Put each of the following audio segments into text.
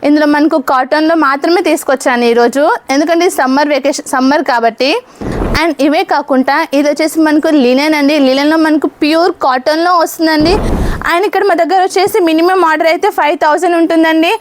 ఇందులో మనకు కాటన్లో మాత్రమే తీసుకొచ్చాను ఈరోజు, ఎందుకంటే సమ్మర్ కాబట్టి. అండ్ ఇవే కాకుండా ఇది వచ్చేసి మనకు లినెన్ అండి. లినెన్లో మనకు ప్యూర్ కాటన్లో వస్తుందండి. అండ్ ఇక్కడ మా దగ్గర వచ్చేసి మినిమం ఆర్డర్ అయితే 5000 ఉంటుందండి.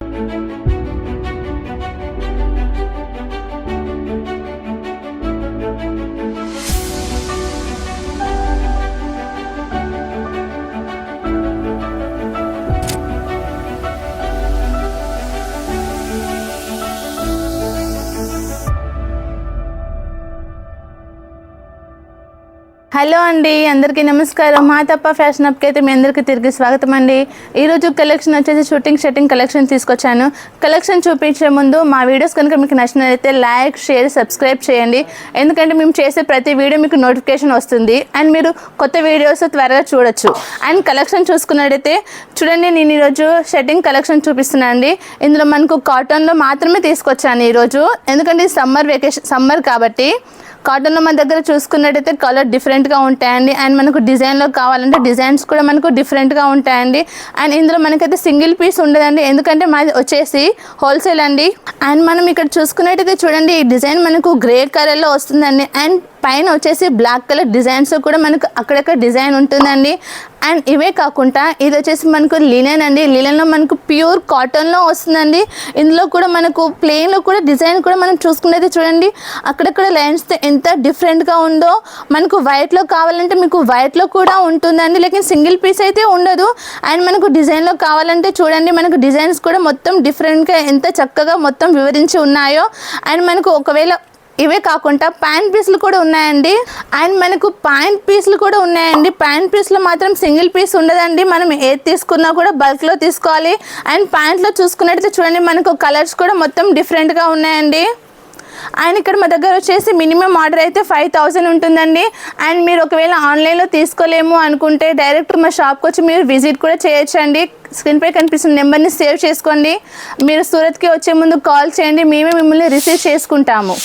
హలో అండి, అందరికీ నమస్కారం. మా తప్ప ఫ్యాషన్ అప్కి అయితే మీ అందరికీ తిరిగి స్వాగతం అండి. ఈరోజు కలెక్షన్ వచ్చేసి షర్టింగ్ కలెక్షన్ తీసుకొచ్చాను. కలెక్షన్ చూపించే ముందు మా వీడియోస్ కనుక మీకు నచ్చినట్లయితే లైక్, షేర్, సబ్స్క్రైబ్ చేయండి. ఎందుకంటే మేము చేసే ప్రతి వీడియో మీకు నోటిఫికేషన్ వస్తుంది అండ్ మీరు కొత్త వీడియోస్ త్వరగా చూడొచ్చు. అండ్ కలెక్షన్ చూసుకున్నట్టయితే చూడండి, నేను ఈరోజు షర్టింగ్ కలెక్షన్ చూపిస్తున్నాను అండి. ఇందులో మనకు కాటన్లో మాత్రమే తీసుకొచ్చాను ఈరోజు, ఎందుకంటే సమ్మర్ కాబట్టి. కాటన్లో మన దగ్గర చూసుకున్నట్టయితే కలర్ డిఫరెంట్గా ఉంటాయండి. అండ్ మనకు డిజైన్లో కావాలంటే డిజైన్స్ కూడా మనకు డిఫరెంట్గా ఉంటాయండి. అండ్ ఇందులో మనకైతే సింగిల్ పీస్ ఉండదండి, ఎందుకంటే మాది వచ్చేసి హోల్సేల్ అండి. అండ్ మనం ఇక్కడ చూసుకున్నట్టయితే చూడండి, ఈ డిజైన్ మనకు గ్రే కలర్లో వస్తుందండి. అండ్ పైన వచ్చేసి బ్లాక్ కలర్ డిజైన్స్ కూడా మనకు అక్కడక్కడ డిజైన్ ఉంటుందండి. అండ్ ఇవే కాకుండా ఇది వచ్చేసి మనకు లినెన్ అండి. లినెన్లో మనకు ప్యూర్ కాటన్లో వస్తుందండి. ఇందులో కూడా మనకు ప్లెయిన్లో కూడా డిజైన్ కూడా మనం చూసుకునేది చూడండి, అక్కడక్కడ లైన్స్తో ఎంత డిఫరెంట్గా ఉందో. మనకు వైట్లో కావాలంటే మీకు వైట్లో కూడా ఉంటుందండి, లేకిన్ సింగిల్ పీస్ అయితే ఉండదు. అండ్ మనకు డిజైన్లో కావాలంటే చూడండి, మనకు డిజైన్స్ కూడా మొత్తం డిఫరెంట్గా ఎంత చక్కగా మొత్తం వివరించి ఉన్నాయో. అండ్ మనకు ఒకవేళ ఇవే కాకుండా ప్యాంట్ పీసులు కూడా ఉన్నాయండి. అండ్ మనకు ప్యాంట్ పీసులు కూడా ఉన్నాయండి. ప్యాంట్ పీస్లో మాత్రం సింగిల్ పీస్ ఉండదండి, మనం ఏది తీసుకున్నా కూడా బల్క్లో తీసుకోవాలి. అండ్ ప్యాంట్లో చూసుకున్నట్టయితే చూడండి, మనకు కలర్స్ కూడా మొత్తం డిఫరెంట్గా ఉన్నాయండి. అండ్ ఇక్కడ మా దగ్గర వచ్చేసి మినిమం ఆర్డర్ అయితే 5000 ఉంటుందండి. అండ్ మీరు ఒకవేళ ఆన్లైన్లో తీసుకోలేము అనుకుంటే డైరెక్ట్ మా షాప్కి వచ్చి మీరు విజిట్ కూడా చేయొచ్చండి. స్క్రీన్పై కనిపిస్తున్న నెంబర్ని సేవ్ చేసుకోండి. మీరు సూరత్కి వచ్చే ముందు కాల్ చేయండి, మేమే మిమ్మల్ని రిసీవ్ చేసుకుంటాము.